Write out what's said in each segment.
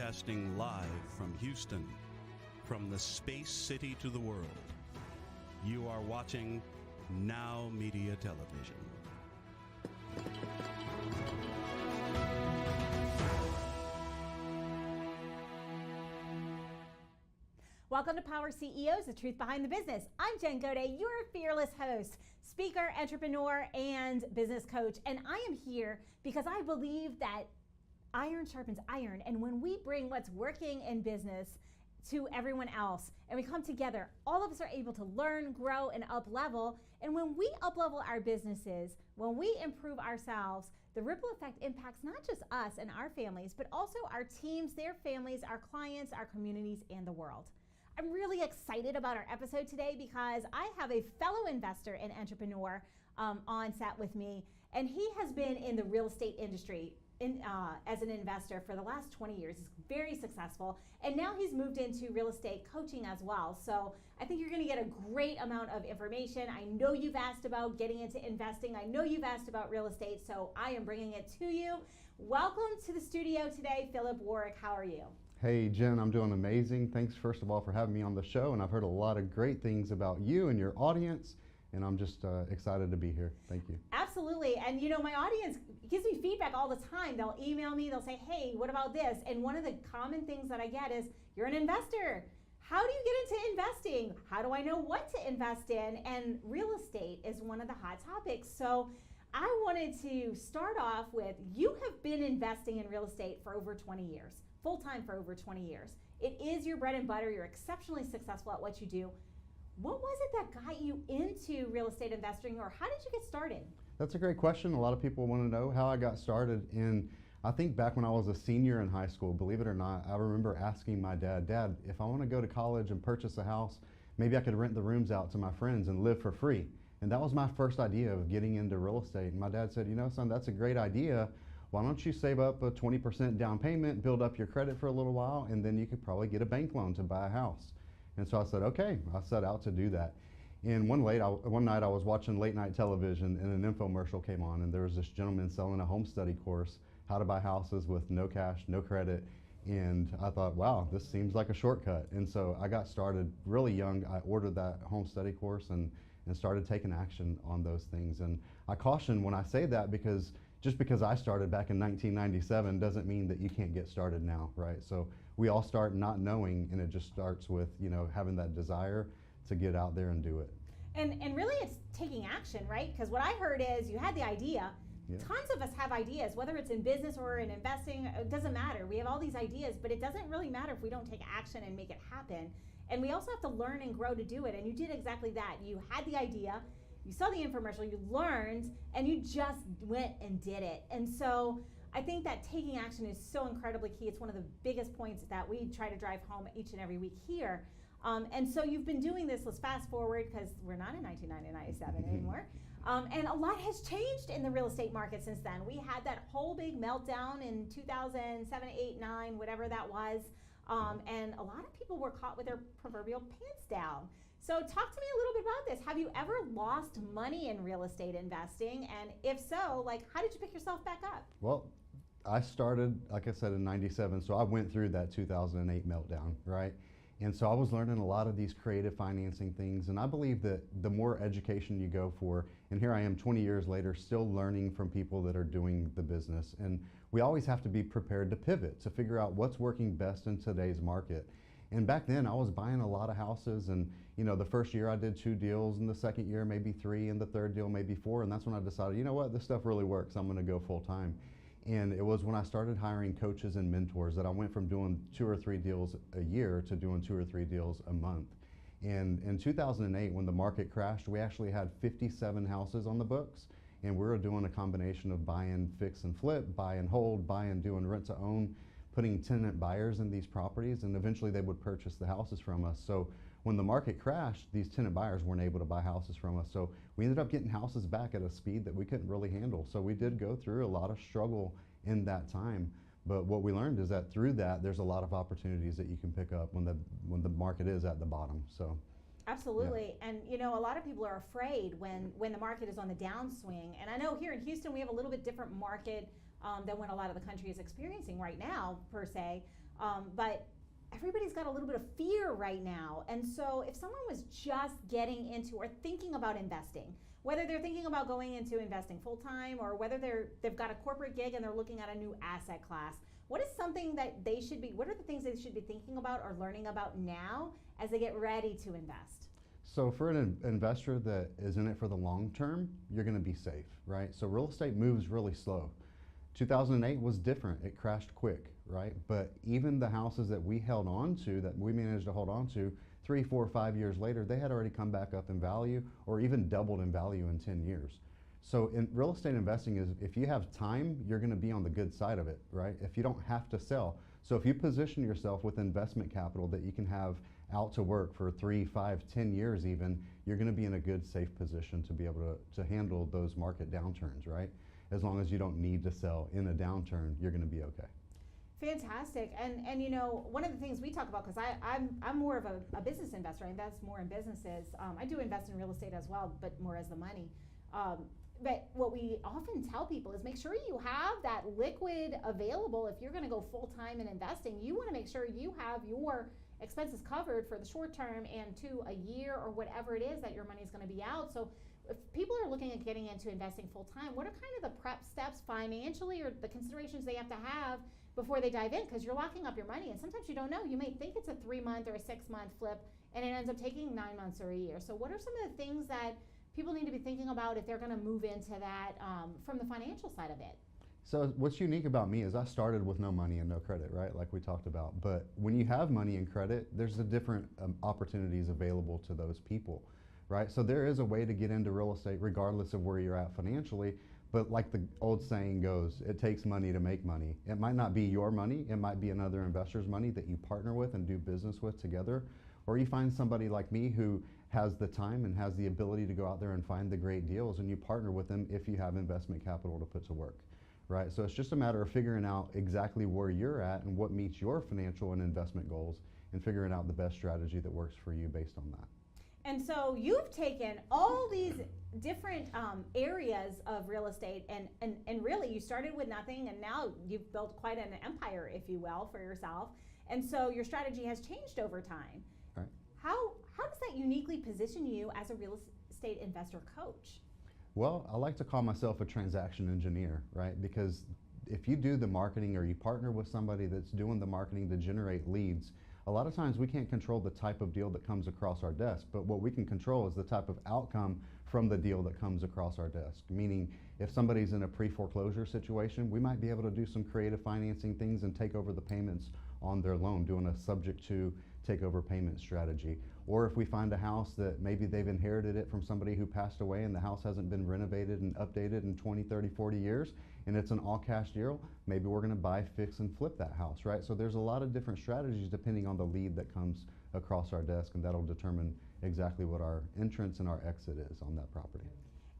broadcasting live from Houston, from the space city to the world. You are watching NowMedia Television. Welcome to Power CEOs, the truth behind the business. I'm Jen Gaudet, your fearless host, speaker, entrepreneur, and business coach. And I am here because I believe that iron sharpens iron. And when we bring what's working in business to everyone else and we come together, all of us are able to learn, grow, and up-level. And when we up-level our businesses, when we improve ourselves, the ripple effect impacts not just us and our families, but also our teams, their families, our clients, our communities, and the world. I'm really excited about our episode today because I have a fellow investor and entrepreneur on set with me, and he has been in the real estate industry as an investor for the last 20 years. He's very successful, and now he's moved into real estate coaching as well. So I think you're going to get a great amount of information. I know you've asked about getting into investing. I know you've asked about real estate, so I am bringing it to you. Welcome to the studio today, Phillip Warrick. How are you? Hey Jen, I'm doing amazing. Thanks first of all for having me on the show, and I've heard a lot of great things about you and your audience, and I'm just excited to be here. Thank you. Absolutely, and you know, my audience gives me feedback all the time. They'll email me, they'll say, hey, what about this? And one of the common things that I get is, you're an investor. How do you get into investing? How do I know what to invest in? And real estate is one of the hot topics. So I wanted to start off with, you have been investing in real estate for over 20 years. Full-time for over 20 years. It is your bread and butter. You're exceptionally successful at what you do. What was it that got you into real estate investing, or how did you get started? That's a great question. A lot of people want to know how I got started. And I think back when I was a senior in high school, believe it or not, I remember asking my dad, if I want to go to college and purchase a house, maybe I could rent the rooms out to my friends and live for free. And that was my first idea of getting into real estate. And my dad said, you know, son, that's a great idea. Why don't you save up a 20% down payment, build up your credit for a little while, and then you could probably get a bank loan to buy a house. And so I said, okay, I set out to do that. And one night I was watching late night television, and an infomercial came on, and there was this gentleman selling a home study course, how to buy houses with no cash, no credit. And I thought, wow, this seems like a shortcut. And so I got started really young. I ordered that home study course and started taking action on those things. And I caution when I say that, because just because I started back in 1997 doesn't mean that you can't get started now, right? So we all start not knowing, and it just starts with, you know, having that desire to get out there and do it. And really it's taking action, right? Because what I heard is you had the idea. Yeah. Tons of us have ideas, whether it's in business or in investing, it doesn't matter. We have all these ideas, but it doesn't really matter if we don't take action and make it happen. And we also have to learn and grow to do it. And you did exactly that. You had the idea, you saw the infomercial, you learned, and you just went and did it. And so I think that taking action is so incredibly key. It's one of the biggest points that we try to drive home each and every week here. And so you've been doing this. Let's fast forward, because we're not in 1997 anymore. And a lot has changed in the real estate market since then. We had that whole big meltdown in 2007, 8, 9, whatever that was. And a lot of people were caught with their proverbial pants down. So talk to me a little bit about this. Have you ever lost money in real estate investing? And if so, like, how did you pick yourself back up? Well, I started, like I said, in 97, so I went through that 2008 meltdown, right? And so I was learning a lot of these creative financing things, and I believe that the more education you go for, and here I am 20 years later still learning from people that are doing the business, and we always have to be prepared to pivot, to figure out what's working best in today's market. And back then I was buying a lot of houses, and you know, the first year I did 2 deals, and the second year maybe 3, and the third deal maybe 4, and that's when I decided, you know what, this stuff really works, I'm gonna go full time. And it was when I started hiring coaches and mentors that I went from doing 2 or 3 deals a year to doing 2 or 3 deals a month. And in 2008, when the market crashed, we actually had 57 houses on the books, and we were doing a combination of buy and fix and flip, buy and hold, buy and doing rent to own, putting tenant buyers in these properties, and eventually they would purchase the houses from us. So when the market crashed, these tenant buyers weren't able to buy houses from us. So we ended up getting houses back at a speed that we couldn't really handle. So we did go through a lot of struggle in that time. But what we learned is that through that, there's a lot of opportunities that you can pick up when the market is at the bottom. So. Absolutely. Yeah. And you know, a lot of people are afraid when the market is on the downswing. And I know here in Houston we have a little bit different market than what a lot of the country is experiencing right now, per se. But everybody's got a little bit of fear right now. And so if someone was just getting into or thinking about investing, whether they're thinking about going into investing full-time or whether they've got a corporate gig and they're looking at a new asset class, what is something that they should be, what are the things they should be thinking about or learning about now as they get ready to invest? So for an investor that is in it for the long term, you're going to be safe, right? So real estate moves really slow. 2008 was different. It crashed quick, right? But even the houses that we held on to, that we managed to hold on to, 3, 4, 5 years later, they had already come back up in value or even doubled in value in 10 years. So in real estate investing is, if you have time, you're going to be on the good side of it, right? If you don't have to sell. So if you position yourself with investment capital that you can have out to work for 3, 5, 10 years even, you're going to be in a good, safe position to be able to handle those market downturns, right? As long as you don't need to sell in a downturn, you're going to be okay. Fantastic. And you know, one of the things we talk about, because I'm more of a business investor, I invest more in businesses. I do invest in real estate as well, but more as the money. But what we often tell people is make sure you have that liquid available. If you're going to go full-time in investing, you want to make sure you have your expenses covered for the short term and to a year or whatever it is that your money is going to be out. So if people are looking at getting into investing full-time, what are kind of the prep steps financially or the considerations they have to have before they dive in? Because you're locking up your money, and sometimes you don't know. You may think it's a 3-month or a 6-month flip, and it ends up taking 9 months or a year. So what are some of the things that people need to be thinking about if they're going to move into that from the financial side of it? So what's unique about me is I started with no money and no credit, right? Like we talked about. But when you have money and credit, there's a different opportunities available to those people, right? So there is a way to get into real estate regardless of where you're at financially. But like the old saying goes, it takes money to make money. It might not be your money. It might be another investor's money that you partner with and do business with together. Or you find somebody like me who has the time and has the ability to go out there and find the great deals, and you partner with them if you have investment capital to put to work, right? So it's just a matter of figuring out exactly where you're at and what meets your financial and investment goals, and figuring out the best strategy that works for you based on that. And so you've taken all these different areas of real estate and really you started with nothing, and now you've built quite an empire, if you will, for yourself. And so your strategy has changed over time. Right. How does that uniquely position you as a real estate investor coach? Well, I like to call myself a transaction engineer, right? Because if you do the marketing or you partner with somebody that's doing the marketing to generate leads, a lot of times we can't control the type of deal that comes across our desk, but what we can control is the type of outcome from the deal that comes across our desk. Meaning, if somebody's in a pre-foreclosure situation, we might be able to do some creative financing things and take over the payments on their loan, doing a subject to takeover payment strategy. Or if we find a house that maybe they've inherited it from somebody who passed away and the house hasn't been renovated and updated in 20, 30, 40 years, and it's an all-cash deal, maybe we're going to buy, fix, and flip that house, right? So there's a lot of different strategies depending on the lead that comes across our desk, and that'll determine exactly what our entrance and our exit is on that property.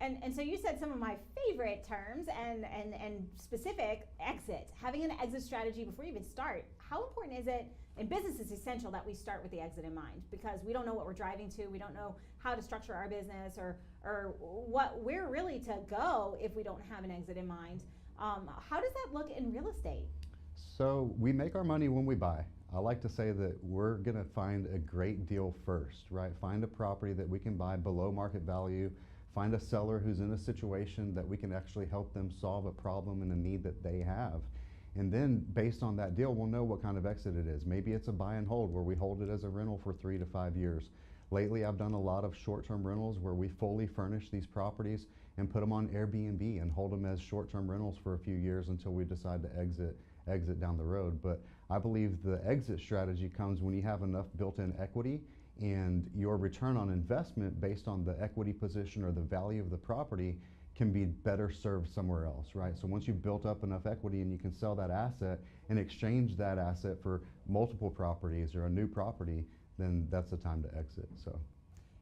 And so you said some of my favorite terms and specific: exit, having an exit strategy before you even start. How important is it? In business, it's essential that we start with the exit in mind, because we don't know what we're driving to. We don't know how to structure our business or where really to go if we don't have an exit in mind. How does that look in real estate? So we make our money when we buy. I like to say that we're going to find a great deal first, right? Find a property that we can buy below market value. Find a seller who's in a situation that we can actually help them solve a problem and a need that they have. And then based on that deal, we'll know what kind of exit it is. Maybe it's a buy and hold where we hold it as a rental for 3 to 5 years. Lately, I've done a lot of short-term rentals where we fully furnish these properties and put them on Airbnb and hold them as short-term rentals for a few years until we decide to exit down the road. But I believe the exit strategy comes when you have enough built-in equity, and your return on investment based on the equity position or the value of the property can be better served somewhere else, right? So once you've built up enough equity and you can sell that asset and exchange that asset for multiple properties or a new property, then that's the time to exit. So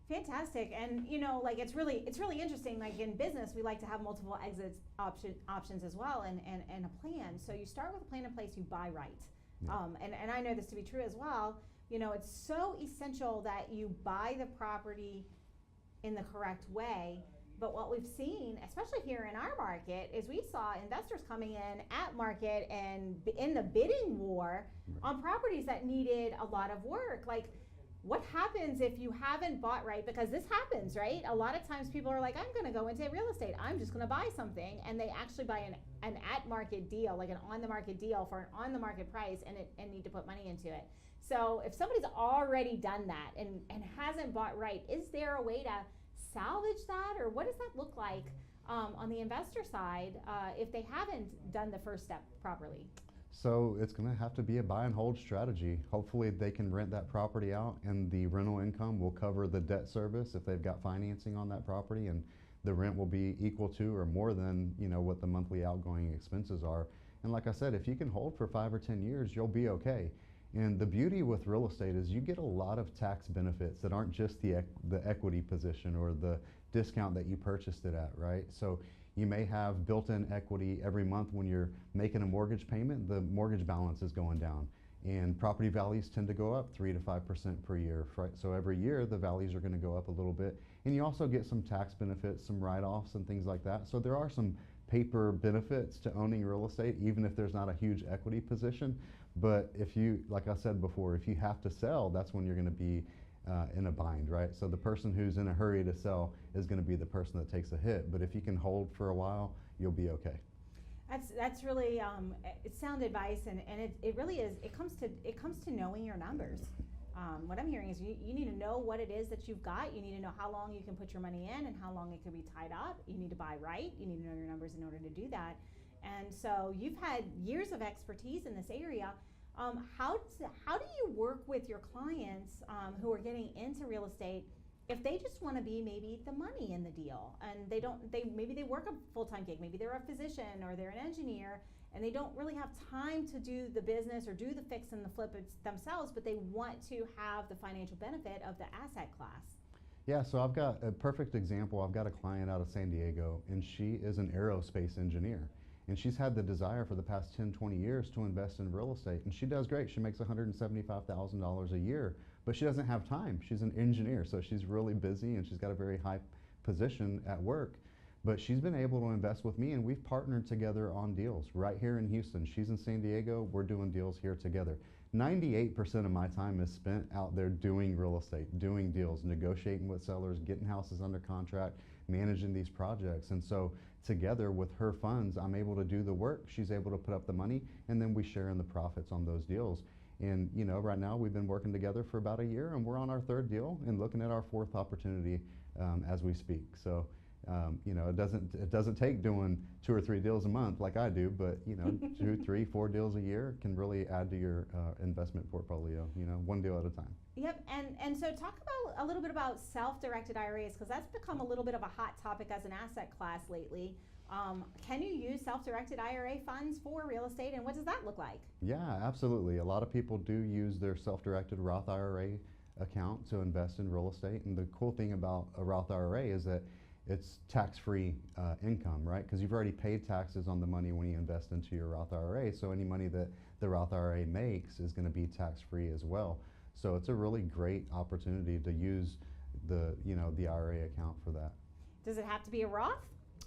fantastic. And you know, like it's really interesting. Like in business, we like to have multiple exit options as well, and a plan. So you start with a plan in place, you buy right. Yeah. And I know this to be true as well. You know, it's so essential that you buy the property in the correct way, But what we've seen, especially here in our market, is we saw investors coming in at market and in the bidding war on properties that needed a lot of work. Like, what happens if you haven't bought right? Because this happens, right? A lot of times people are like, I'm gonna go into real estate, I'm just gonna buy something, and they actually buy an at-market deal, like an on-the-market deal for an on-the-market price, and need to put money into it. So if somebody's already done that and hasn't bought right, is there a way to salvage that, or what does that look like on the investor side if they haven't done the first step properly? So it's going to have to be a buy and hold strategy. Hopefully they can rent that property out and the rental income will cover the debt service if they've got financing on that property, and the rent will be equal to or more than, you know, what the monthly outgoing expenses are. And like I said, if you can hold for 5 or 10 years, you'll be okay. And the beauty with real estate is you get a lot of tax benefits that aren't just the equity position or the discount that you purchased it at, right? So you may have built-in equity every month when you're making a mortgage payment, the mortgage balance is going down. And property values tend to go up 3 to 5% per year, right? So every year the values are going to go up a little bit. And you also get some tax benefits, some write-offs and things like that. So there are some paper benefits to owning real estate, even if there's not a huge equity position. But if you, like I said before, if you have to sell, that's when you're going to be in a bind, right? So the person who's in a hurry to sell is going to be the person that takes a hit. But if you can hold for a while, you'll be okay. That's really it's sound advice, and it really is. It comes to knowing your numbers. What I'm hearing is you need to know what it is that you've got. You need to know how long you can put your money in and how long it can be tied up. You need to buy right. You need to know your numbers in order to do that. And so you've had years of expertise in this area. How do you work with your clients who are getting into real estate if they just want to be maybe the money in the deal, and maybe they work a full-time gig, maybe they're a physician or they're an engineer, and they don't really have time to do the business or do the fix and the flip themselves, but they want to have the financial benefit of the asset class? Yeah, so I've got a perfect example. I've got a client out of San Diego, and she is an aerospace engineer. And she's had the desire for the past 10, 20 years to invest in real estate. And she does great. She makes $175,000 a year, but she doesn't have time. She's an engineer, so she's really busy and she's got a very high position at work. But she's been able to invest with me, and we've partnered together on deals right here in Houston. She's in San Diego, we're doing deals here together. 98% of my time is spent out there doing real estate, doing deals, negotiating with sellers, getting houses under contract, managing these projects. And so together with her funds, I'm able to do the work, she's able to put up the money, and then we share in the profits on those deals. And you know, right now we've been working together for about a year, and we're on our 3rd deal and looking at our 4th opportunity as we speak. So you know, it doesn't take doing 2 or 3 deals a month like I do, but you know, 2, 3, 4 deals a year can really add to your investment portfolio, you know, 1 deal at a time. Yep, and so talk about a little bit about self-directed IRAs, because that's become a little bit of a hot topic as an asset class lately. Can you use self-directed IRA funds for real estate, and what does that look like? Yeah, absolutely. A lot of people do use their self-directed Roth IRA account to invest in real estate, and the cool thing about a Roth IRA is that it's tax-free income, right? Because you've already paid taxes on the money when you invest into your Roth IRA, so any money that the Roth IRA makes is going to be tax-free as well. So it's a really great opportunity to use the IRA account for that. Does it have to be a Roth?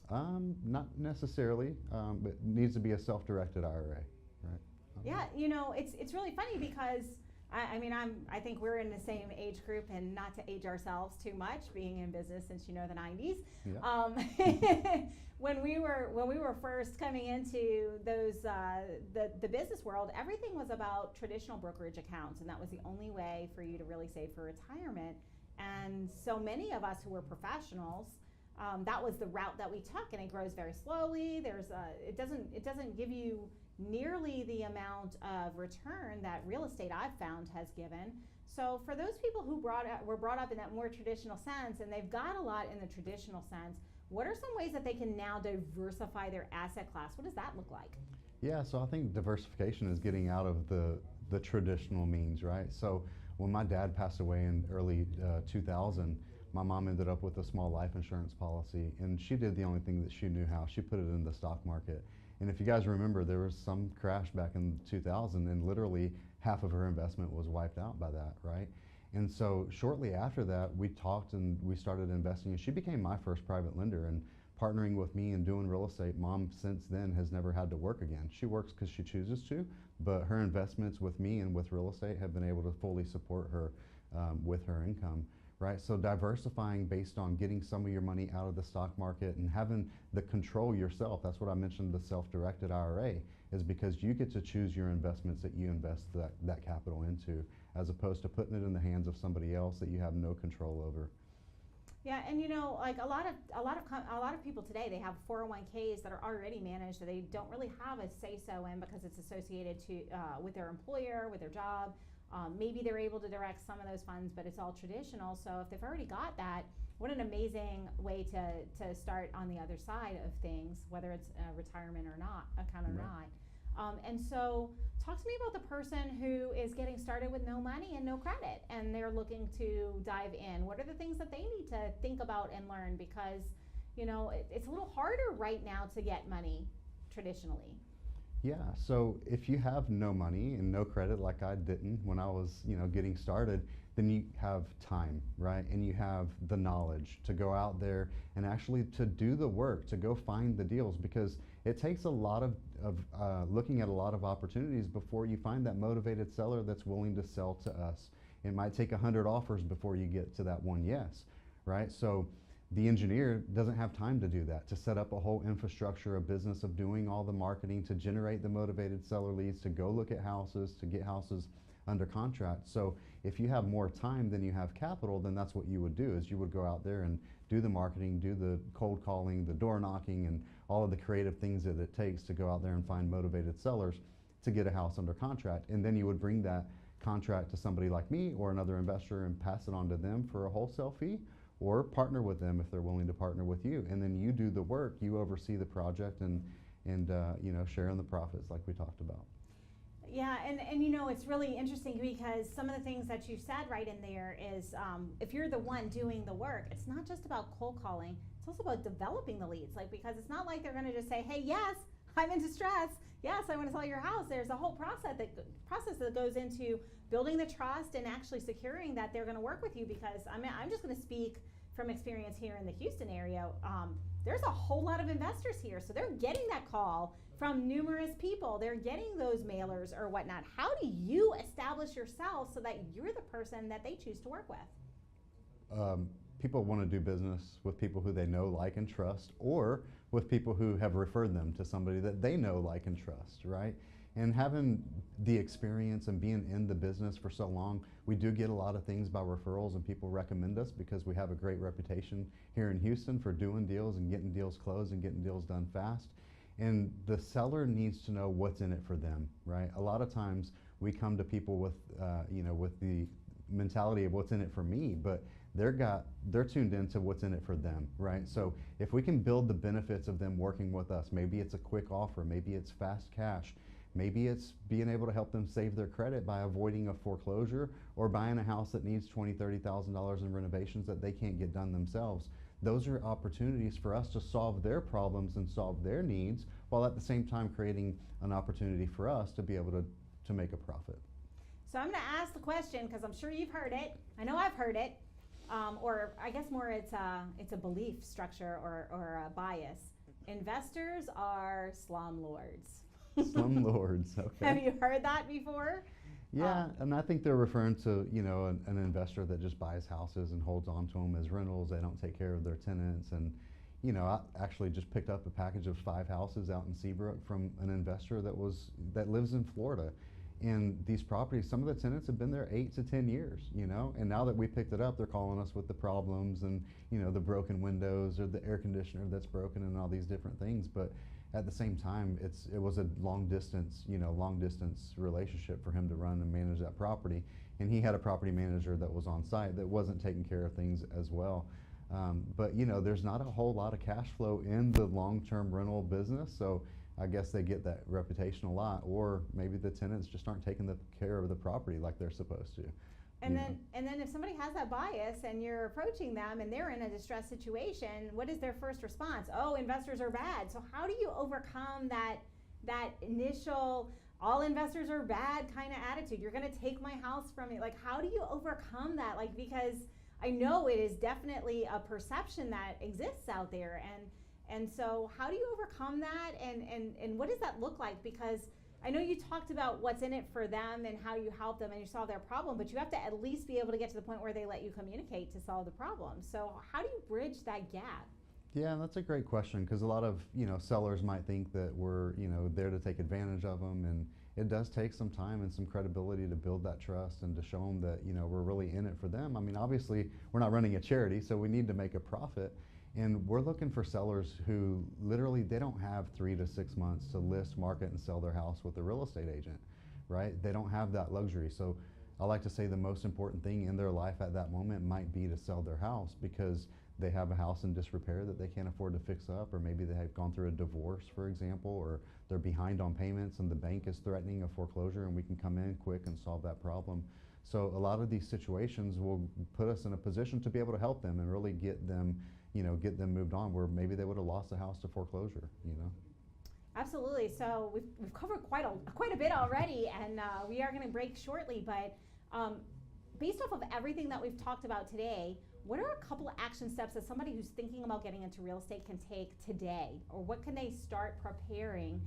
Not necessarily, but it needs to be a self-directed IRA, right? Yeah, you know, it's really funny because I think we're in the same age group, and not to age ourselves too much, being in business since the 90s. Yeah. When we were first coming into those the business world, everything was about traditional brokerage accounts, and that was the only way for you to really save for retirement. And so many of us who were professionals, that was the route that we took, and it grows very slowly. It doesn't give you nearly the amount of return that real estate I've found has given. So for those people who were brought up in that more traditional sense, and they've got a lot in the traditional sense, what are some ways that they can now diversify their asset class? What does that look like? Yeah, so I think diversification is getting out of the traditional means, right? So when my dad passed away in early 2000, my mom ended up with a small life insurance policy, and she did the only thing that she knew how. She put it in the stock market. And if you guys remember, there was some crash back in 2000, and literally half of her investment was wiped out by that, right? And so shortly after that, we talked and we started investing, and she became my first private lender. And partnering with me and doing real estate, Mom since then has never had to work again. She works because she chooses to, but her investments with me and with real estate have been able to fully support her with her income, right? So diversifying based on getting some of your money out of the stock market and having the control yourself. That's what I mentioned, the self-directed IRA, is because you get to choose your investments that you invest that capital into, as opposed to putting it in the hands of somebody else that you have no control over. Yeah, and like a lot of people today, they have 401ks that are already managed that they don't really have a say-so in because it's associated to with their employer, with their job. Maybe they're able to direct some of those funds, but it's all traditional. So if they've already got that, what an amazing way to start on the other side of things, whether it's retirement or not, account or not. And so talk to me about the person who is getting started with no money and no credit, and they're looking to dive in. What are the things that they need to think about and learn? Because, it's a little harder right now to get money traditionally. Yeah, so if you have no money and no credit, like I didn't when I was, getting started, then you have time, right? And you have the knowledge to go out there and actually to do the work, to go find the deals, because it takes a lot of looking at a lot of opportunities before you find that motivated seller that's willing to sell to us. It might take 100 offers before you get to that one yes, right? So the engineer doesn't have time to do that, to set up a whole infrastructure, a business of doing all the marketing, to generate the motivated seller leads, to go look at houses, to get houses under contract. So if you have more time than you have capital, then that's what you would do, is you would go out there and do the marketing, do the cold calling, the door knocking, and all of the creative things that it takes to go out there and find motivated sellers to get a house under contract. And then you would bring that contract to somebody like me or another investor and pass it on to them for a wholesale fee, or partner with them if they're willing to partner with you. And then you do the work, you oversee the project and share in the profits like we talked about. Yeah, and it's really interesting because some of the things that you said right in there is if you're the one doing the work, it's not just about cold calling, it's also about developing the leads. Because it's not like they're going to just say, hey, yes, I'm in distress. Yes, I want to sell your house. There's a whole process that goes into building the trust and actually securing that they're going to work with you. Because I'm just going to speak from experience here in the Houston area. There's a whole lot of investors here, so they're getting that call from numerous people. They're getting those mailers or whatnot. How do you establish yourself so that you're the person that they choose to work with? People want to do business with people who they know, like, and trust, or with people who have referred them to somebody that they know, like, and trust, right? And having the experience and being in the business for so long, we do get a lot of things by referrals, and people recommend us because we have a great reputation here in Houston for doing deals and getting deals closed and getting deals done fast. And the seller needs to know what's in it for them, right? A lot of times we come to people with, with the mentality of what's in it for me, but they're tuned into what's in it for them, right? So if we can build the benefits of them working with us, maybe it's a quick offer, maybe it's fast cash, maybe it's being able to help them save their credit by avoiding a foreclosure or buying a house that needs $20,000, $30,000 in renovations that they can't get done themselves. Those are opportunities for us to solve their problems and solve their needs, while at the same time creating an opportunity for us to be able to make a profit. So I'm going to ask the question because I'm sure you've heard it. I know I've heard it. Or I guess more it's a belief structure or a bias. Investors are slumlords. Slumlords, okay. Have you heard that before? Yeah, and I think they're referring to, an investor that just buys houses and holds on to them as rentals. They don't take care of their tenants. And, I actually just picked up a package of 5 houses out in Seabrook from an investor that lives in Florida. And these properties, some of the tenants have been there 8 to 10 years, and now that we picked it up, they're calling us with the problems and, the broken windows or the air conditioner that's broken and all these different things. But at the same time, it was a long distance relationship for him to run and manage that property. And he had a property manager that was on site that wasn't taking care of things as well. But there's not a whole lot of cash flow in the long-term rental business. So I guess they get that reputation a lot, or maybe the tenants just aren't taking care of the property like they're supposed to. And then if somebody has that bias and you're approaching them and they're in a distressed situation, what is their first response? Oh, investors are bad. So how do you overcome that initial all investors are bad kind of attitude. You're going to take my house from me. Like, how do you overcome that? Like, because I know it is definitely a perception that exists out there. And so how do you overcome that? And what does that look like? Because I know you talked about what's in it for them and how you help them and you solve their problem, but you have to at least be able to get to the point where they let you communicate to solve the problem. So how do you bridge that gap? Yeah, that's a great question, because a lot of sellers might think that we're there to take advantage of them, and it does take some time and some credibility to build that trust and to show them that we're really in it for them. I mean, obviously we're not running a charity, so we need to make a profit, and we're looking for sellers who literally they don't have 3 to 6 months to list, market, and sell their house with a real estate agent, right? They don't have that luxury. So I like to say the most important thing in their life at that moment might be to sell their house, because they have a house in disrepair that they can't afford to fix up, or maybe they have gone through a divorce, for example, or they're behind on payments and the bank is threatening a foreclosure, and we can come in quick and solve that problem. So a lot of these situations will put us in a position to be able to help them and really get them, get them moved on, where maybe they would have lost a house to foreclosure, Absolutely. So we've covered quite a bit already, and we are going to break shortly, but based off of everything that we've talked about today, what are a couple of action steps that somebody who's thinking about getting into real estate can take today? Or what can they start preparing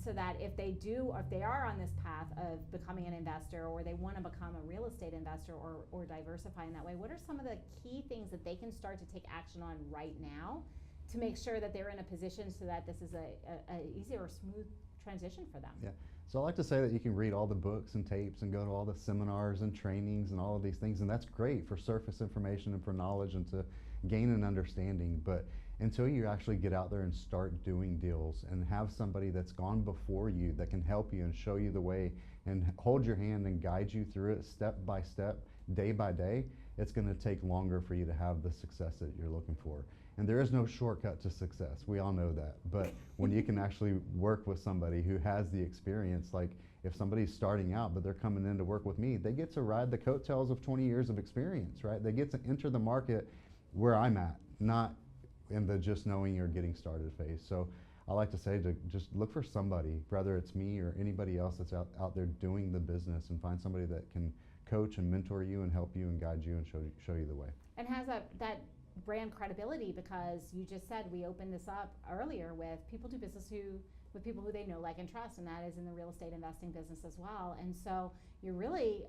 so that if they do, or if they are on this path of becoming an investor, or they want to become a real estate investor, or diversify in that way, what are some of the key things that they can start to take action on right now to make sure that they're in a position so that this is a easier or smooth transition for them? Yeah. So I like to say that you can read all the books and tapes and go to all the seminars and trainings and all of these things, and that's great for surface information and for knowledge and to gain an understanding. But until you actually get out there and start doing deals and have somebody that's gone before you that can help you and show you the way and hold your hand and guide you through it step by step, day by day, it's going to take longer for you to have the success that you're looking for. And there is no shortcut to success. We all know that. But when you can actually work with somebody who has the experience, like if somebody's starting out but they're coming in to work with me, they get to ride the coattails of 20 years of experience, right? They get to enter the market where I'm at, not in the just knowing or getting started phase. So I like to say to just look for somebody, whether it's me or anybody else that's out there doing the business, and find somebody that can coach and mentor you and help you and guide you and show you the way. And has that brand credibility, because you just said we opened this up earlier with people do business with people who they know, like, and trust, and that is in the real estate investing business as well. And so you're really,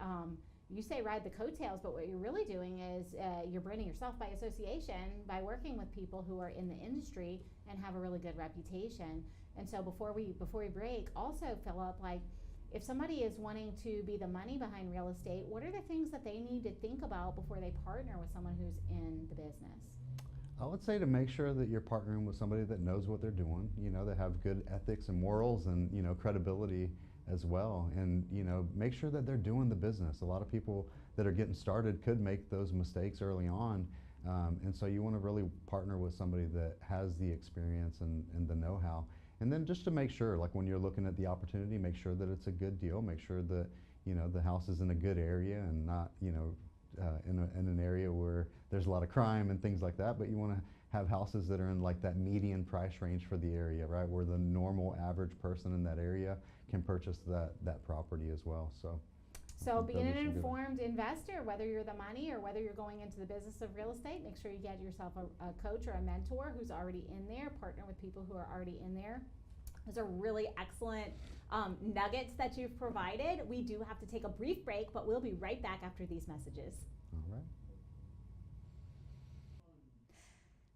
you say ride the coattails, but what you're really doing is you're branding yourself by association by working with people who are in the industry and have a really good reputation. And so before we break, also, Phillip, like, if somebody is wanting to be the money behind real estate, what are the things that they need to think about before they partner with someone who's in the business? I would say to make sure that you're partnering with somebody that knows what they're doing, that have good ethics and morals and, credibility as well. And, make sure that they're doing the business. A lot of people that are getting started could make those mistakes early on. And so you want to really partner with somebody that has the experience and the know-how. And then just to make sure, like when you're looking at the opportunity, make sure that it's a good deal. Make sure that the house is in a good area and not in an area where there's a lot of crime and things like that. But you want to have houses that are in like that median price range for the area, right? Where the normal average person in that area can purchase that property as well. So being an informed investor, whether you're the money or whether you're going into the business of real estate, make sure you get yourself a coach or a mentor who's already in there. Partner with people who are already in there. Those are really excellent nuggets that you've provided. We do have to take a brief break, but we'll be right back after these messages. All right.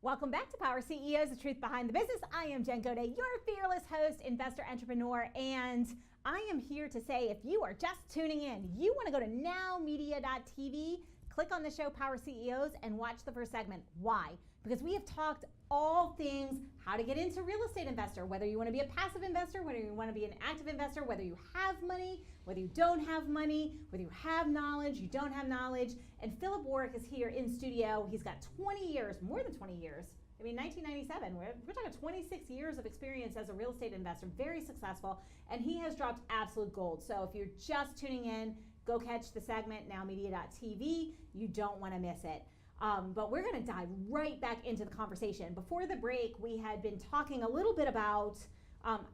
Welcome back to Power CEOs, the truth behind the business. I am Jen Gaudet, your fearless host, investor, entrepreneur, and I am here to say if you are just tuning in, you want to go to NowMedia.tv, click on the show Power CEOs, and watch the first segment. Why? Because we have talked all things how to get into real estate investor, whether you want to be a passive investor, whether you want to be an active investor, whether you have money, whether you don't have money, whether you have knowledge, you don't have knowledge. And Phillip Warrick is here in studio. He's got 20 years, more than 20 years. I mean, 1997, we're talking 26 years of experience as a real estate investor, very successful, and he has dropped absolute gold. So if you're just tuning in, go catch the segment, NowMedia.tv. You don't want to miss it. But we're going to dive right back into the conversation. Before the break, we had been talking a little bit about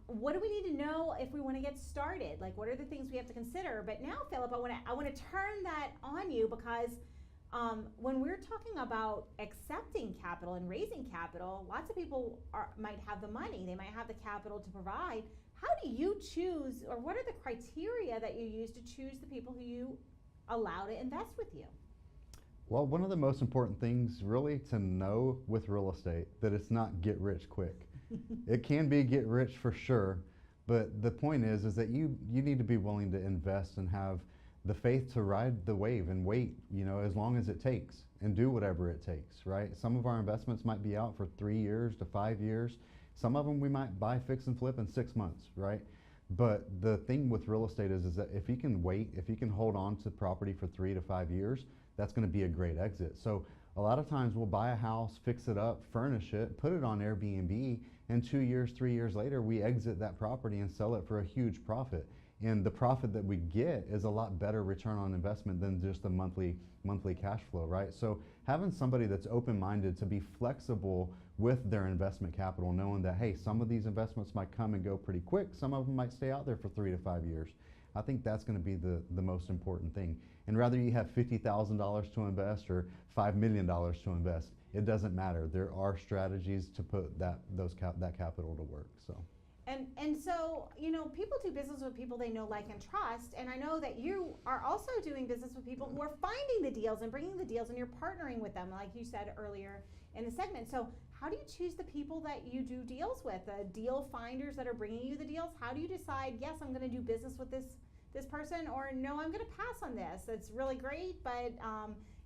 What do we need to know if we want to get started? Like, what are the things we have to consider? But now, Phillip, I want to turn that on you, because when we're talking about accepting capital and raising capital, lots of people might have the money, they might have the capital to provide. How do you choose, or what are the criteria that you use to choose the people who you allow to invest with you? Well, one of the most important things really to know with real estate, that it's not get rich quick. It can be get rich for sure, but the point is that you need to be willing to invest and have the faith to ride the wave and wait, as long as it takes, and do whatever it takes, right? Some of our investments might be out for 3 years to 5 years. Some of them we might buy, fix, and flip in 6 months, right? But the thing with real estate is that if you can wait, if you can hold on to property for 3 to 5 years, that's going to be a great exit. So a lot of times we'll buy a house, fix it up, furnish it, put it on Airbnb, and 2 years, 3 years later, we exit that property and sell it for a huge profit. And the profit that we get is a lot better return on investment than just a monthly cash flow, right? So having somebody that's open-minded to be flexible with their investment capital, knowing that, hey, some of these investments might come and go pretty quick, some of them might stay out there for 3 to 5 years. I think that's going to be the most important thing. And whether you have $50,000 to invest or $5 million to invest, it doesn't matter. There are strategies to put that capital to work. So. And so, people do business with people they know, like, and trust. And I know that you are also doing business with people who are finding the deals and bringing the deals, and you're partnering with them, like you said earlier in the segment. So how do you choose the people that you do deals with, the deal finders that are bringing you the deals? How do you decide, yes, I'm going to do business with this person, or no, I'm going to pass on this? It's really great, but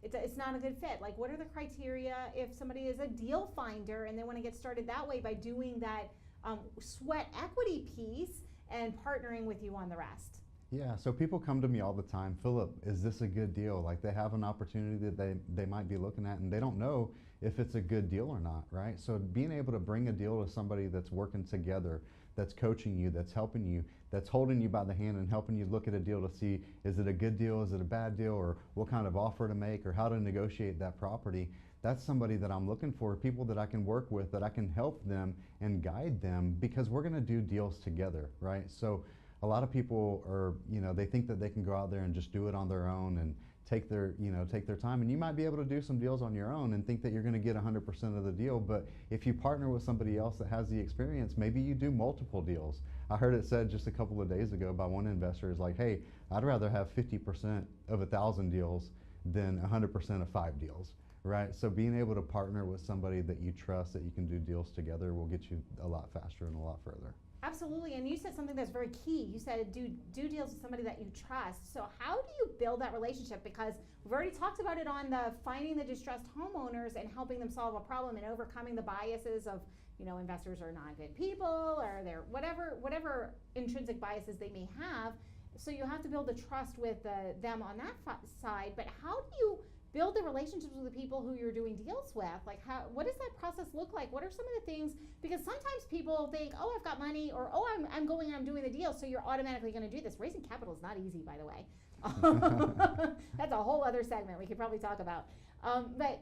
it's not a good fit. Like, what are the criteria if somebody is a deal finder and they want to get started that way by doing that sweat equity piece and partnering with you on the rest? Yeah, so people come to me all the time, Phillip, is this a good deal? Like, they have an opportunity that they might be looking at, and they don't know if it's a good deal or not, right? So being able to bring a deal to somebody that's working together, that's coaching you, that's helping you, that's holding you by the hand and helping you look at a deal to see, is it a good deal, is it a bad deal, or what kind of offer to make, or how to negotiate that property. That's somebody that I'm looking for, people that I can work with, that I can help them and guide them, because we're going to do deals together, right? So a lot of people are, they think that they can go out there and just do it on their own and take their time. And you might be able to do some deals on your own and think that you're going to get 100% of the deal. But if you partner with somebody else that has the experience, maybe you do multiple deals. I heard it said just a couple of days ago by one investor, is like, hey, I'd rather have 50% of 1,000 deals than 100% of 5 deals. Right, so being able to partner with somebody that you trust, that you can do deals together, will get you a lot faster and a lot further. Absolutely, and you said something that's very key. You said do deals with somebody that you trust. So how do you build that relationship? Because we've already talked about it on the finding the distressed homeowners and helping them solve a problem and overcoming the biases of, investors are not good people, or they're whatever intrinsic biases they may have. So you have to build the trust with them on that side. But how do you build the relationships with the people who you're doing deals with? Like, what does that process look like? What are some of the things? Because sometimes people think, oh, I've got money, or oh, I'm doing the deal, so you're automatically going to do this. Raising capital is not easy, by the way. That's a whole other segment we could probably talk about. But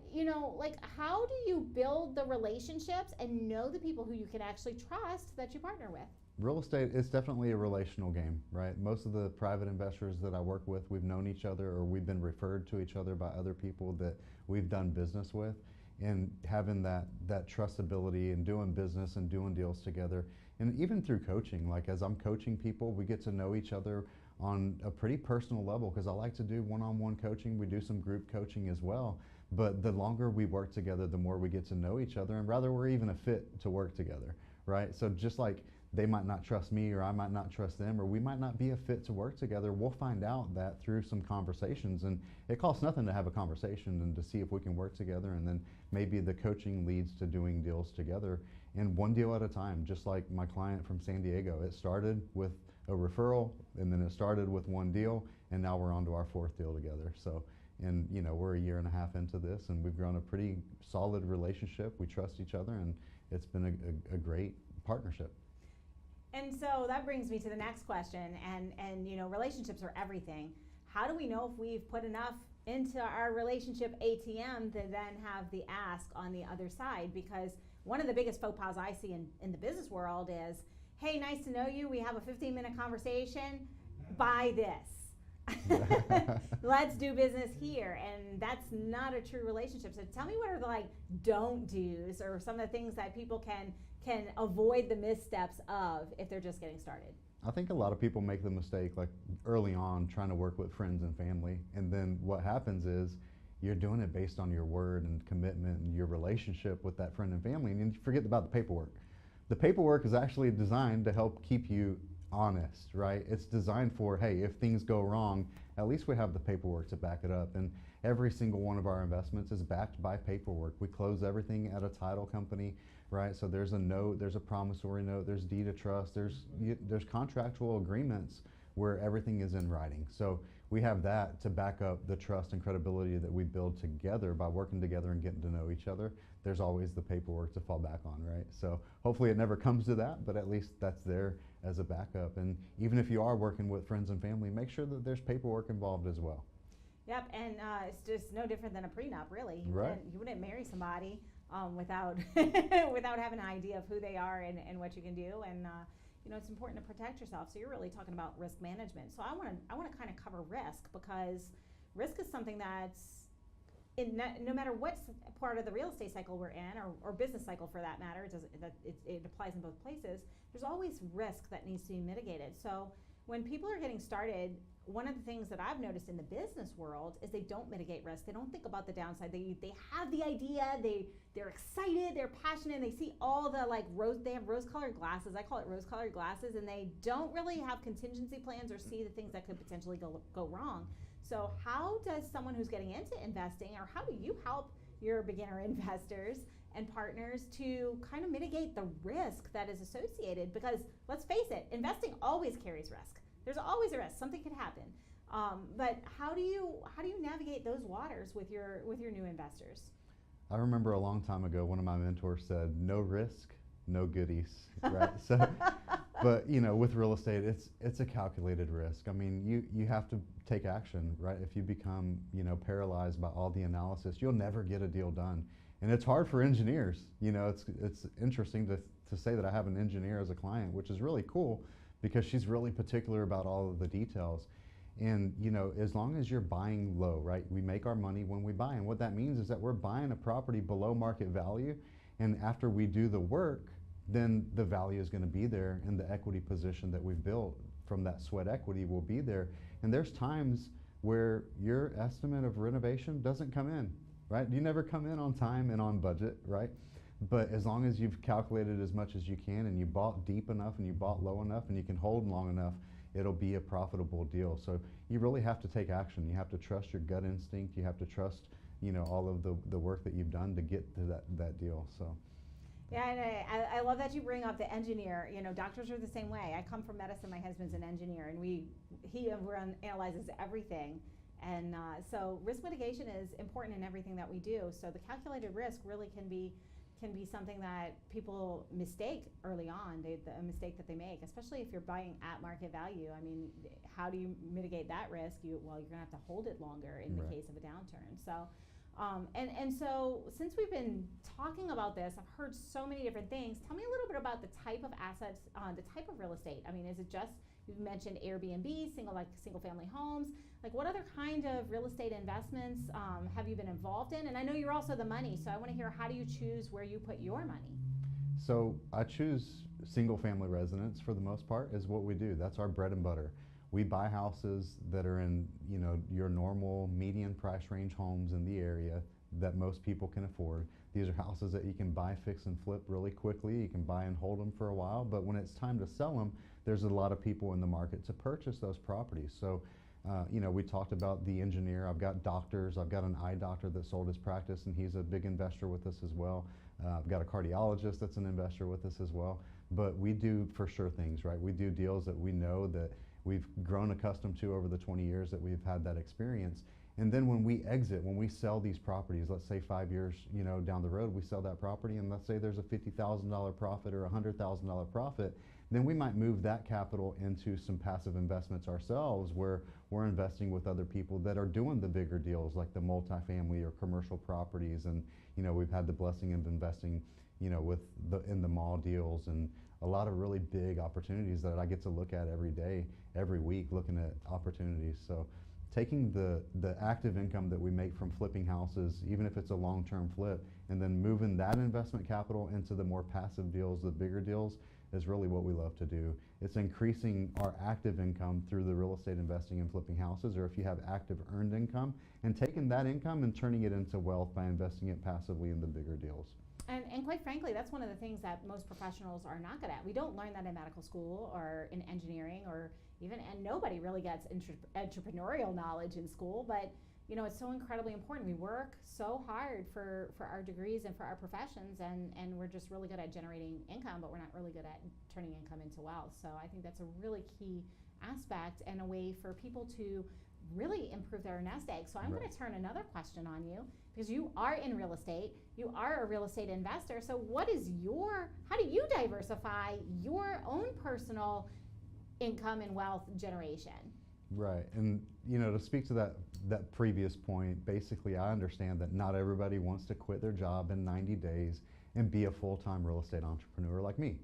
how do you build the relationships and know the people who you can actually trust that you partner with? Real estate is definitely a relational game, right? Most of the private investors that I work with, we've known each other, or we've been referred to each other by other people that we've done business with. And having that trustability and doing business and doing deals together. And even through coaching, like as I'm coaching people, we get to know each other on a pretty personal level, because I like to do one-on-one coaching. We do some group coaching as well. But the longer we work together, the more we get to know each other, and rather we're even a fit to work together, right? So just like they might not trust me, or I might not trust them, or we might not be a fit to work together, we'll find out that through some conversations. And it costs nothing to have a conversation and to see if we can work together, and then maybe the coaching leads to doing deals together, and one deal at a time. Just like my client from San Diego, it started with a referral, and then it started with one deal, and now we're on to our 4th deal together. So, and we're a 1.5 years into this, and we've grown a pretty solid relationship. We trust each other, and it's been a great partnership. And so that brings me to the next question, and relationships are everything. How do we know if we've put enough into our relationship ATM to then have the ask on the other side? Because one of the biggest faux pas I see in the business world is, hey, nice to know you. We have a 15-minute conversation. Buy this. Let's do business here. And that's not a true relationship. So tell me what are the like don't do's or some of the things that people can avoid the missteps of if they're just getting started. I think a lot of people make the mistake like early on trying to work with friends and family, and then what happens is you're doing it based on your word and commitment and your relationship with that friend and family, and you forget about the paperwork. The paperwork is actually designed to help keep you honest, right? It's designed for, hey, if things go wrong, at least we have the paperwork to back it up. And every single one of our investments is backed by paperwork. We close everything at a title company, right? So there's a note, there's a promissory note, there's deed of trust, there's contractual agreements where everything is in writing. So we have that to back up the trust and credibility that we build together by working together and getting to know each other. There's always the paperwork to fall back on, right? So hopefully it never comes to that, but at least that's there as a backup. And even if you are working with friends and family, make sure that there's paperwork involved as well. Yep, and it's just no different than a prenup, really. Right. You wouldn't marry somebody without without having an idea of who they are and what you can do. And you know, it's important to protect yourself. So you're really talking about risk management. So I want to kind of cover risk, because risk is something that's no matter what part of the real estate cycle we're in, or business cycle for that matter, it applies in both places. There's always risk that needs to be mitigated. So when people are getting started, one of the things that I've noticed in the business world is they don't mitigate risk. They don't think about the downside. They have the idea, they're excited, they're passionate, and they see all the they have rose-colored glasses. I call it rose-colored glasses, and they don't really have contingency plans or see the things that could potentially go wrong. So how does someone who's getting into investing, or how do you help your beginner investors and partners to kind of mitigate the risk that is associated? Because let's face it, investing always carries risk. There's always a risk. Something could happen. But how do you navigate those waters with your new investors? I remember a long time ago, one of my mentors said, "No risk, no goodies." Right. So, but you know, with real estate, it's a calculated risk. I mean, you have to take action, right? If you become paralyzed by all the analysis, you'll never get a deal done. And it's hard for engineers. You know, it's interesting to say that I have an engineer as a client, which is really cool, because she's really particular about all of the details. And as long as you're buying low, right? We make our money when we buy. And what that means is that we're buying a property below market value. And after we do the work, then the value is going to be there, and the equity position that we've built from that sweat equity will be there. And there's times where your estimate of renovation doesn't come in, right? You never come in on time and on budget, right? But as long as you've calculated as much as you can, and you bought deep enough and you bought low enough and you can hold long enough, it'll be a profitable deal. So you really have to take action. You have to trust your gut instinct. You have to trust, all of the work that you've done to get to that deal. So. Yeah, and I love that you bring up the engineer. Doctors are the same way. I come from medicine. My husband's an engineer, and he analyzes everything. And so risk mitigation is important in everything that we do. So the calculated risk really can be something that people mistake early on, a mistake that they make, especially if you're buying at market value. I mean, how do you mitigate that risk? You're going to have to hold it longer in the case of a downturn. So. And so since we've been talking about this, I've heard so many different things. Tell me a little bit about the type of assets, the type of real estate. I mean, is it just, you've mentioned Airbnb, single family homes, what other kind of real estate investments have you been involved in? And I know you're also the money, so I want to hear, how do you choose where you put your money? So I choose single family residence for the most part is what we do. That's our bread and butter. We buy houses that are in, your normal median price range homes in the area that most people can afford. These are houses that you can buy, fix, and flip really quickly. You can buy and hold them for a while, but when it's time to sell them, there's a lot of people in the market to purchase those properties. So, we talked about the engineer. I've got doctors. I've got an eye doctor that sold his practice, and he's a big investor with us as well. I've got a cardiologist that's an investor with us as well. But we do for sure things, right? We do deals that we know that we've grown accustomed to over the 20 years that we've had that experience. And then when we exit, when we sell these properties, let's say 5 years down the road, we sell that property, and let's say there's a $50,000 profit or a $100,000 profit, then we might move that capital into some passive investments ourselves, where we're investing with other people that are doing the bigger deals, like the multifamily or commercial properties. And we've had the blessing of investing in the mall deals and a lot of really big opportunities that I get to look at every day, every week, looking at opportunities. So taking the active income that we make from flipping houses, even if it's a long-term flip, and then moving that investment capital into the more passive deals, the bigger deals, is really what we love to do. It's increasing our active income through the real estate investing and flipping houses, or if you have active earned income, and taking that income and turning it into wealth by investing it passively in the bigger deals. And quite frankly, that's one of the things that most professionals are not good at. We don't learn that in medical school or in engineering, or even, and nobody really gets entrepreneurial knowledge in school, but you know, it's so incredibly important. We work so hard for our degrees and for our professions, and we're just really good at generating income, but we're not really good at turning income into wealth. So I think that's a really key aspect and a way for people to really improve their nest egg. So I'm going to turn another question on you, because you are in real estate, you are a real estate investor. So how do you diversify your own personal income and wealth generation? Right, and you know, to speak to that previous point, basically I understand that not everybody wants to quit their job in 90 days and be a full-time real estate entrepreneur like me,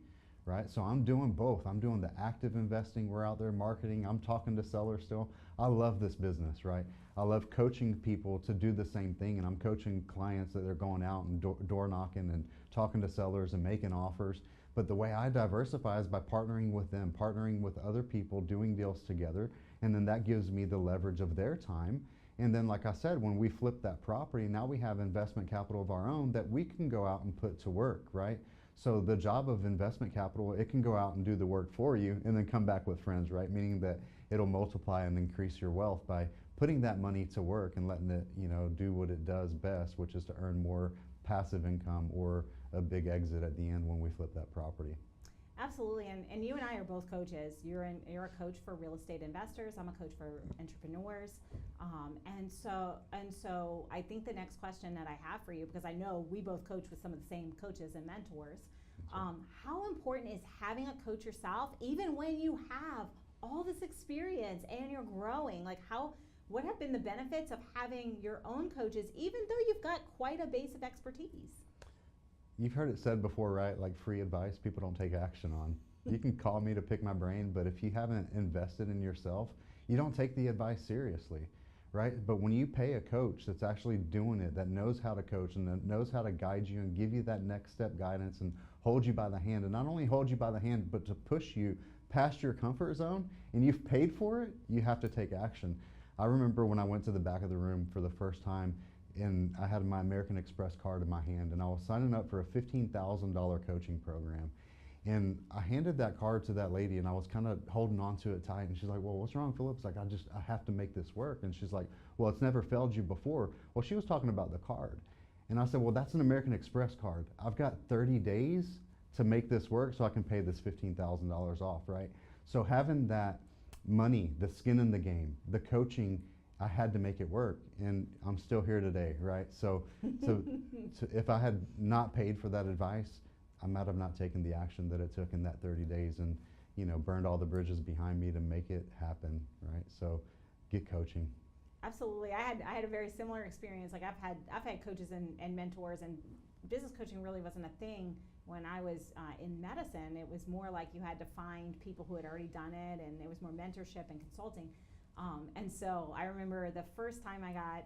right? So I'm doing both. I'm doing the active investing, we're out there marketing, I'm talking to sellers still. I love this business, right? I love coaching people to do the same thing, and I'm coaching clients that they're going out and door knocking and talking to sellers and making offers. But the way I diversify is by partnering with them, partnering with other people, doing deals together, and then that gives me the leverage of their time. And then, like I said, when we flip that property, now we have investment capital of our own that we can go out and put to work, right? So the job of investment capital, it can go out and do the work for you and then come back with friends, right? Meaning that it'll multiply and increase your wealth by putting that money to work and letting it, you know, do what it does best, which is to earn more passive income or a big exit at the end when we flip that property. Absolutely, and you and I are both coaches. You're a coach for real estate investors. I'm a coach for entrepreneurs, and so I think the next question that I have for you, because I know we both coach with some of the same coaches and mentors, how important is having a coach yourself, even when you have all this experience and you're growing? Like, what have been the benefits of having your own coaches, even though you've got quite a base of expertise? You've heard it said before, right? Like, free advice people don't take action on. You can call me to pick my brain, but if you haven't invested in yourself, you don't take the advice seriously, right? But when you pay a coach that's actually doing it, that knows how to coach and that knows how to guide you and give you that next step guidance and hold you by the hand, and not only hold you by the hand, but to push you past your comfort zone, and you've paid for it, you have to take action. I remember when I went to the back of the room for the first time, and I had my American Express card in my hand, and I was signing up for a $15,000 coaching program. And I handed that card to that lady, and I was kind of holding on to it tight, and she's like, well, what's wrong, Phillip? It's like, I have to make this work. And she's like, well, it's never failed you before. Well, she was talking about the card. And I said, well, that's an American Express card. I've got 30 days to make this work so I can pay this $15,000 off, right? So having that money, the skin in the game, the coaching, I had to make it work, and I'm still here today, right? So if I had not paid for that advice, I might have not taken the action that it took in that 30 days and, you know, burned all the bridges behind me to make it happen, right? So get coaching. Absolutely. I had a very similar experience. Like, I've had coaches and mentors, and business coaching really wasn't a thing when I was in medicine. It was more like you had to find people who had already done it, and it was more mentorship and consulting. And so I remember the first time I got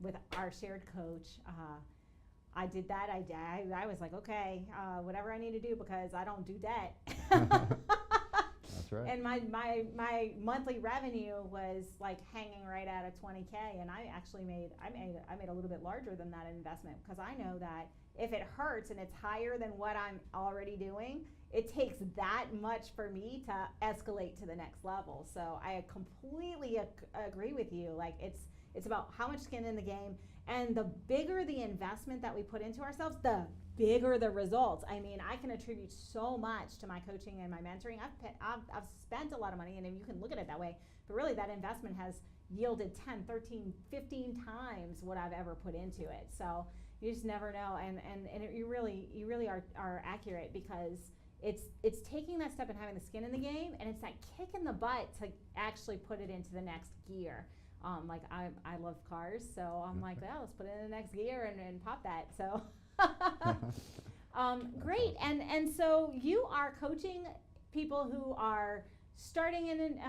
with our shared coach, I did that. I was like, okay, whatever I need to do, because I don't do debt. That's right. And my monthly revenue was like hanging right at a 20K, and I actually made a little bit larger than that investment, because I know that if it hurts and it's higher than what I'm already doing, it takes that much for me to escalate to the next level. So I completely agree with you. Like, it's about how much skin in the game, and the bigger the investment that we put into ourselves, the bigger the results. I mean, I can attribute so much to my coaching and my mentoring. I've spent a lot of money, and you can look at it that way, but really that investment has yielded 10, 13, 15 times what I've ever put into it. So you just never know, and you really are accurate, because it's taking that step and having the skin in the game, and it's that kick in the butt to actually put it into the next gear. Like, I love cars, so I'm like, well, let's put it in the next gear and pop that. So Great. And so you are coaching people who are starting in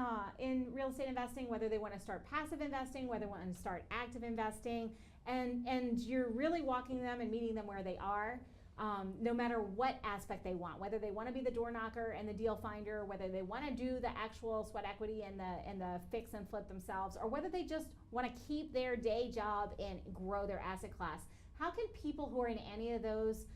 real estate investing, whether they want to start passive investing, whether they want to start active investing, and you're really walking them and meeting them where they are, no matter what aspect they want, whether they want to be the door knocker and the deal finder, whether they want to do the actual sweat equity and the fix and flip themselves, or whether they just want to keep their day job and grow their asset class. How can people who are in any of those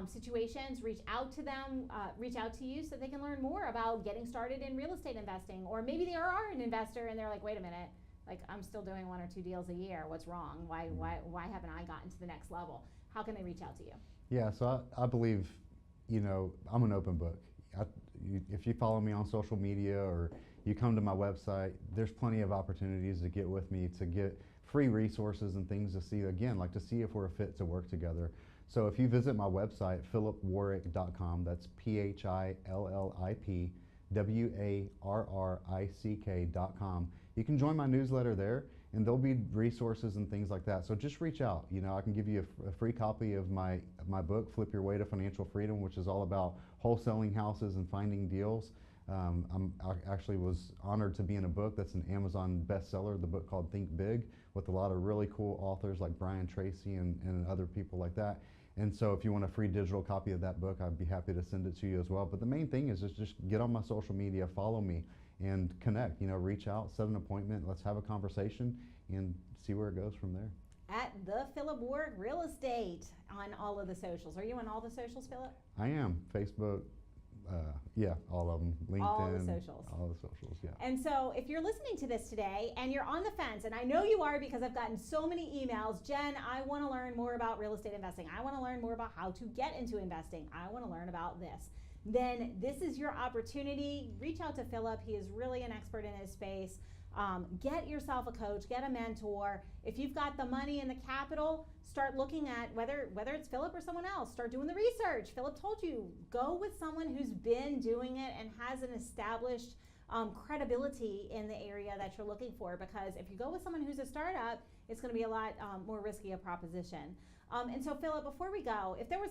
situations reach out to them, reach out to you so they can learn more about getting started in real estate investing? Or maybe they are an investor and they're like, wait a minute, like I'm still doing 1 or 2 deals a year. What's wrong? Why haven't I gotten to the next level? How can they reach out to you? Yeah, so I believe, I'm an open book. If you follow me on social media or you come to my website, there's plenty of opportunities to get with me, to get free resources and things to see, again, like to see if we're a fit to work together. So if you visit my website, phillipwarrick.com, that's PhillipWarrick.com, you can join my newsletter there, and there'll be resources and things like that. So just reach out. I can give you a free copy of my book, Flip Your Way to Financial Freedom, which is all about wholesaling houses and finding deals. I actually was honored to be in a book that's an Amazon bestseller, the book called Think Big, with a lot of really cool authors like Brian Tracy and other people like that. And so if you want a free digital copy of that book, I'd be happy to send it to you as well. But the main thing is just get on my social media, follow me, and connect. Reach out, set an appointment, let's have a conversation and see where it goes from there. At the Phillip Warrick Real Estate on all of the socials. Are you on all the socials, Phillip? I am. Facebook, yeah, all of them. LinkedIn. All the socials. All the socials, yeah. And so if you're listening to this today and you're on the fence, and I know you are because I've gotten so many emails, Jen, I want to learn more about real estate investing. I want to learn more about how to get into investing. I want to learn about this. Then this is your opportunity. Reach out to Phillip. He is really an expert in his space. Get yourself a coach, get a mentor. If you've got the money and the capital, start looking at whether it's Phillip or someone else. Start doing the research. Phillip told you, go with someone who's been doing it and has an established credibility in the area that you're looking for, because if you go with someone who's a startup, it's going to be a lot more risky a proposition. And so Phillip, before we go, if there was,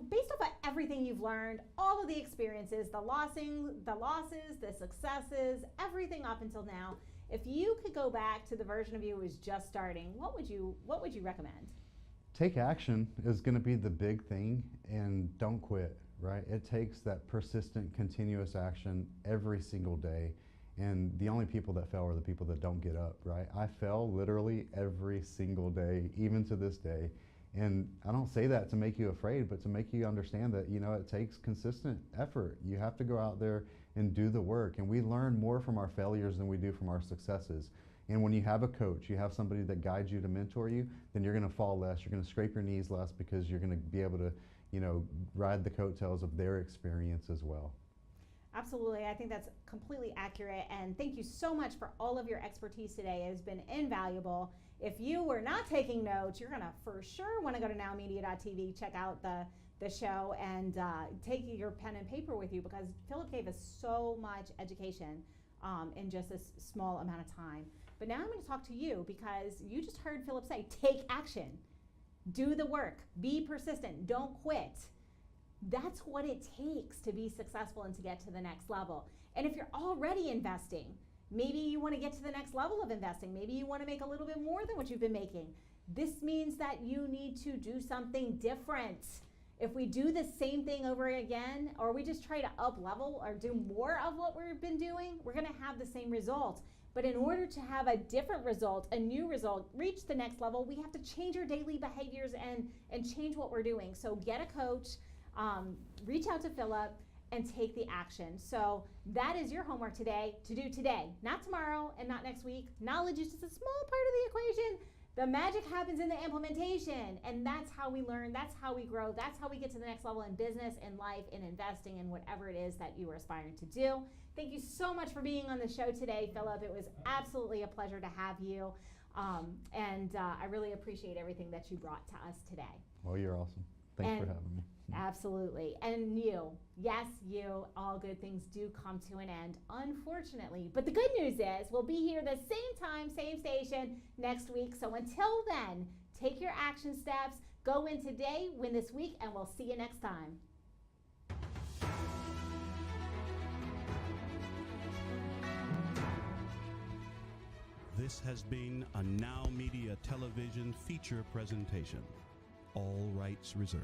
based off of everything you've learned, all of the experiences, the losses, the successes, everything up until now, if you could go back to the version of you who was just starting, what would you recommend? Take action is going to be the big thing, and don't quit, right? It takes that persistent, continuous action every single day, and the only people that fail are the people that don't get up, right? I fail literally every single day, even to this day. And I don't say that to make you afraid, but to make you understand that, it takes consistent effort. You have to go out there and do the work. And we learn more from our failures than we do from our successes. And when you have a coach, you have somebody that guides you to mentor you, then you're going to fall less. You're going to scrape your knees less because you're going to be able to, ride the coattails of their experience as well. Absolutely. I think that's completely accurate. And thank you so much for all of your expertise today. It has been invaluable. If you were not taking notes, you're going to for sure want to go to NowMedia.tv, check out the show, and take your pen and paper with you, because Phillip gave us so much education in just this small amount of time. But now I'm going to talk to you, because you just heard Phillip say, take action, do the work, be persistent, don't quit. That's what it takes to be successful and to get to the next level. And if you're already investing, maybe you want to get to the next level of investing. Maybe you want to make a little bit more than what you've been making. This means that you need to do something different. If we do the same thing over again, or we just try to up level or do more of what we've been doing, we're going to have the same result. But in order to have a different result, a new result, reach the next level, we have to change our daily behaviors and change what we're doing. So get a coach, reach out to Phillip, and take the action. So that is your homework today, to do today, not tomorrow and not next week. Knowledge is just a small part of the equation. The magic happens in the implementation, and that's how we learn, that's how we grow, that's how we get to the next level in business, in life, in investing, in whatever it is that you are aspiring to do. Thank you so much for being on the show today, Phillip. It was absolutely a pleasure to have you, and I really appreciate everything that you brought to us today. Well, you're awesome. Thanks for having me. Absolutely. And you, yes, you, all good things do come to an end, unfortunately. But the good news is we'll be here the same time, same station next week. So until then, take your action steps, Go win today, win this week, and we'll see you next time. This has been a NowMedia television feature presentation. All rights reserved.